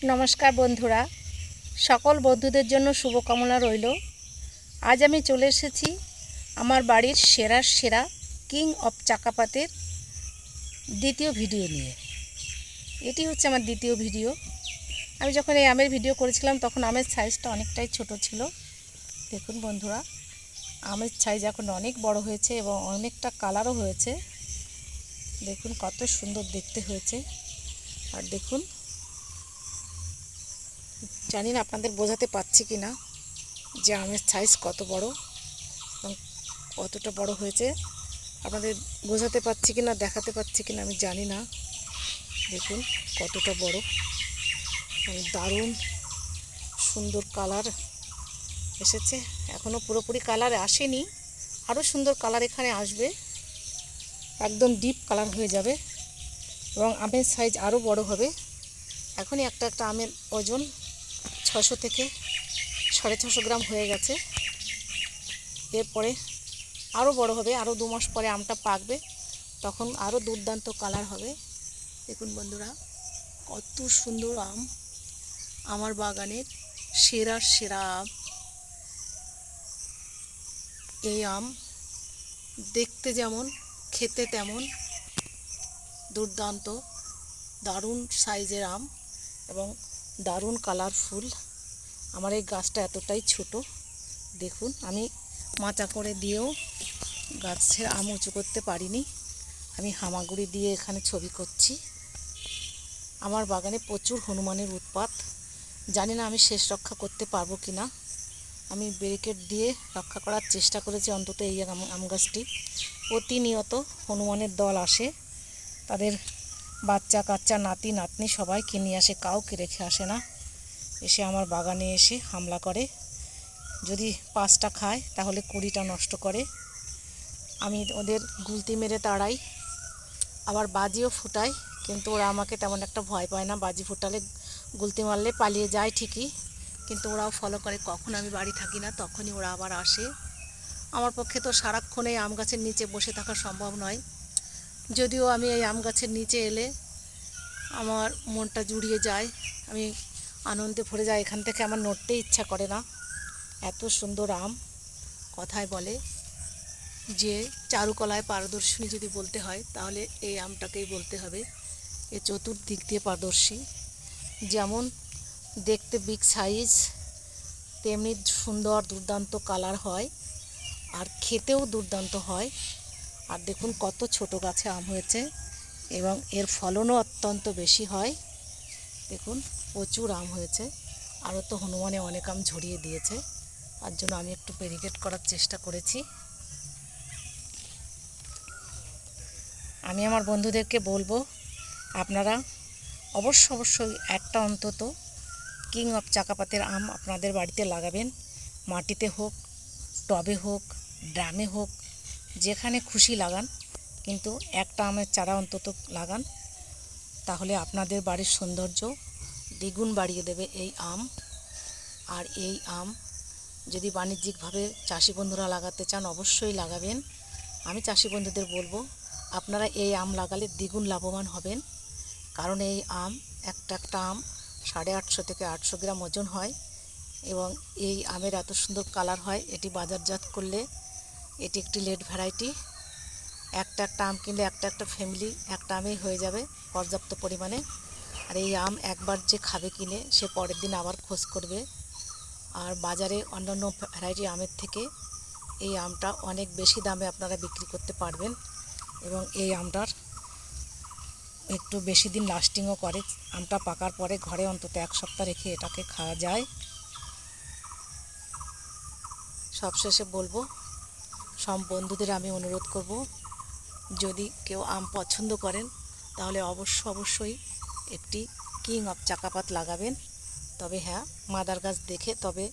নমস্কার বন্ধুরা, সকল বন্ধুদের জন্য শুভকামনা রইল। আজ আমি চলে এসেছি আমার বাড়ির সেরা কিং অফ চাকাপাতের দ্বিতীয় ভিডিও নিয়ে। এটি হচ্ছে আমার দ্বিতীয় ভিডিও। আমি যখন এই আমের ভিডিও করেছিলাম তখন আমের সাইজটা অনেকটাই ছোট ছিল। দেখুন বন্ধুরা, আমের সাইজ এখন অনেক বড় হয়েছে এবং অনেকটা কালারও হয়েছে। দেখুন কত সুন্দর দেখতে হয়েছে। আর দেখুন, জানি না আপনাদের বোঝাতে পারছি কি না যে আমের সাইজ কত বড় এবং কতটা বড় হয়েছে। আপনাদের বোঝাতে পারছি কি না, দেখাতে পারছি কি না আমি জানি না। দেখুন কতটা বড় এবং দারুণ সুন্দর কালার এসেছে। এখনও পুরোপুরি কালার আসেনি, আরও সুন্দর কালার এখানে আসবে, একদম ডিপ কালার হয়ে যাবে এবং আমের সাইজ আরও বড় হবে। এখনই একটা একটা আমের ওজন 600 থেকে 650 গ্রাম হয়ে গেছে। এরপরে আরও বড় হবে, আরও 2 মাস পরে আমটা পাকবে, তখন আরও দুর্দান্ত কালার হবে। দেখুন বন্ধুরা, কত সুন্দর আম, আমার বাগানের সেরা আম। এই আম দেখতে যেমন, খেতে তেমন দুর্দান্ত, দারুণ সাইজের আম এবং দারুণ কালারফুল। আমার এই গাছটা এতটাই ছোট, দেখুন আমি মাচা করে দিয়েও গাছের আম উঁচু করতে পারিনি। আমি হামাগুড়ি দিয়ে এখানে ছবি করছি। আমার বাগানে প্রচুর হনুমানের উৎপাত, জানি না আমি শেষ রক্ষা করতে পারবো কি না। আমি ব্যারিকেড দিয়ে রক্ষা করার চেষ্টা করেছি, অন্তত এই আম গাছটি। প্রতিনিয়ত হনুমানের দল আসে, তাদের বাচ্চা কাচ্চা নাতি নাতনি সবাইকে নিয়ে আসে, কাউকে রেখে আসে না। এসে আমার বাগানে এসে হামলা করে, যদি 5টা খায় তাহলে 20টা নষ্ট করে। আমি ওদের গুলতি মেরে তাড়াই, আবার বাজিও ফুটাই, কিন্তু ওরা আমাকে তেমন একটা ভয় পায় না। বাজি ফুটালে, গুলতি মারলে পালিয়ে যায় ঠিকই, কিন্তু ওরাও ফলো করে। কখন আমি বাড়ি থাকি না তখনই ওরা আবার আসে। আমার পক্ষে তো সারাক্ষণ এই আম গাছের নিচে বসে থাকা সম্ভব নয়, যদিও আমি এই আম গাছের নিচে এলে আমার মনটা জুড়িয়ে যায়, আমি আনন্দে ভরে যাই। এখান থেকে আমার নড়তে ইচ্ছা করে না, এত সুন্দর আম। কথায় বলে যে চারুকলায় পারদর্শিনী যদি বলতে হয় তাহলে এই আমটাকেই বলতে হবে। এ চতুর্দিক দিয়ে পারদর্শী, যেমন দেখতে বিগ সাইজ, তেমনি সুন্দর দুর্দান্ত কালার হয় আর খেতেও দুর্দান্ত হয়। আর দেখুন কত ছোট গাছে আম হয়েছে এবং এর ফলনও অত্যন্ত বেশি হয়। দেখুন প্রচুর আম হয়েছে, আরও তো হনুমানে অনেক আম ঝরিয়ে দিয়েছে, তার জন্য আমি একটু ব্যারিকেড করার চেষ্টা করেছি। আমি আমার বন্ধুদেরকে বলবো, আপনারা অবশ্যই একটা অন্তত কিং অফ চাকাপাতের আম আপনাদের বাড়িতে লাগাবেন। মাটিতে হোক, টবে হোক, ড্রামে হোক, যেখানে খুশি লাগান, কিন্তু একটা আমের চারা অন্তত লাগান, তাহলে আপনাদের বাড়ির সৌন্দর্য দ্বিগুণ বাড়িয়ে দেবে এই আম। আর এই আম যদি বাণিজ্যিকভাবে চাষি বন্ধুরা লাগাতে চান অবশ্যই লাগাবেন। আমি চাষি বন্ধুদের বলবো, আপনারা এই আম লাগালে দ্বিগুণ লাভবান হবেন, কারণ এই আম একটা আম 850 থেকে 800 গ্রাম ওজন হয় এবং এই আমের এত সুন্দর কালার হয়। এটি বাজারজাত করলে এটি একটি লেট ভ্যারাইটি। একটা আম কিনলে একটা ফ্যামিলি একটা আমেই হয়ে যাবে পর্যাপ্ত পরিমাণে। আর এই আম একবার যে খাবে কিনে, সে পরের দিন আবার খোঁজ করবে। আর বাজারে অন্যান্য ভ্যারাইটি আমের থেকে এই আমটা অনেক বেশি দামে আপনারা বিক্রি করতে পারবেন এবং এই আমটার একটু বেশি দিন লাস্টিংও করে। আমটা পাকার পরে ঘরে অন্তত 1 সপ্তাহ রেখে এটাকে খাওয়া যায়। সবশেষে বলবো, সব বন্ধুদের আমি অনুরোধ করব, যদি কেউ আম পছন্দ করেন তাহলে অবশ্যই একটি কিং অফ চাকাপাত লাগাবেন। তবে হ্যাঁ, মাদার গাছ দেখে তবে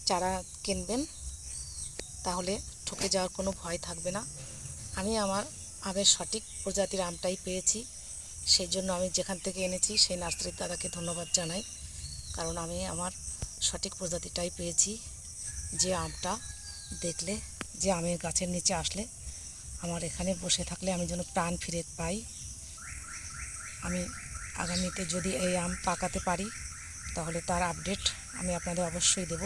চারা কিনবেন, তাহলে ঠকে যাওয়ার কোনো ভয় থাকবে না। আমি আমার আমের সঠিক প্রজাতির আমটাই পেয়েছি, সেই জন্য আমি যেখান থেকে এনেছি সেই নার্সারির দাদাকে ধন্যবাদ জানাই, কারণ আমি আমার সঠিক প্রজাতিটাই পেয়েছি। যে আমটা দেখলে, যে আমের গাছের নিচে আসলে, আমার এখানে বসে থাকলে আমি যেন প্রাণ ফিরে পাই। আমি আগামীতে যদি এই আম পাকাতে পারি তাহলে তার আপডেট আমি আপনাদের অবশ্যই দেব।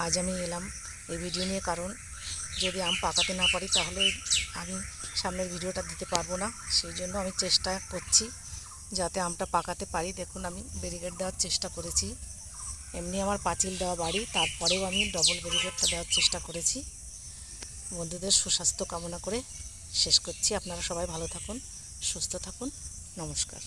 আজ আমি এলাম এই ভিডিও নিয়ে, কারণ যদি আম পাকাতে না পারি তাহলে আমি সামনের ভিডিওটা দিতে পারবো না। সেই জন্য আমি চেষ্টা করছি যাতে আমটা পাকাতে পারি। দেখুন আমি ব্যারিকেড দেওয়ার চেষ্টা করেছি, এমনি আমার পাঁচিল দেওয়া বাড়ি, তারপরেও আমি ডবল ব্যারিকেডটা দেওয়ার চেষ্টা করেছি। বন্ধুদের সুস্বাস্থ্য কামনা করে শেষ করছি। আপনারা সবাই ভালো থাকুন, সুস্থ থাকুন। নমস্কার।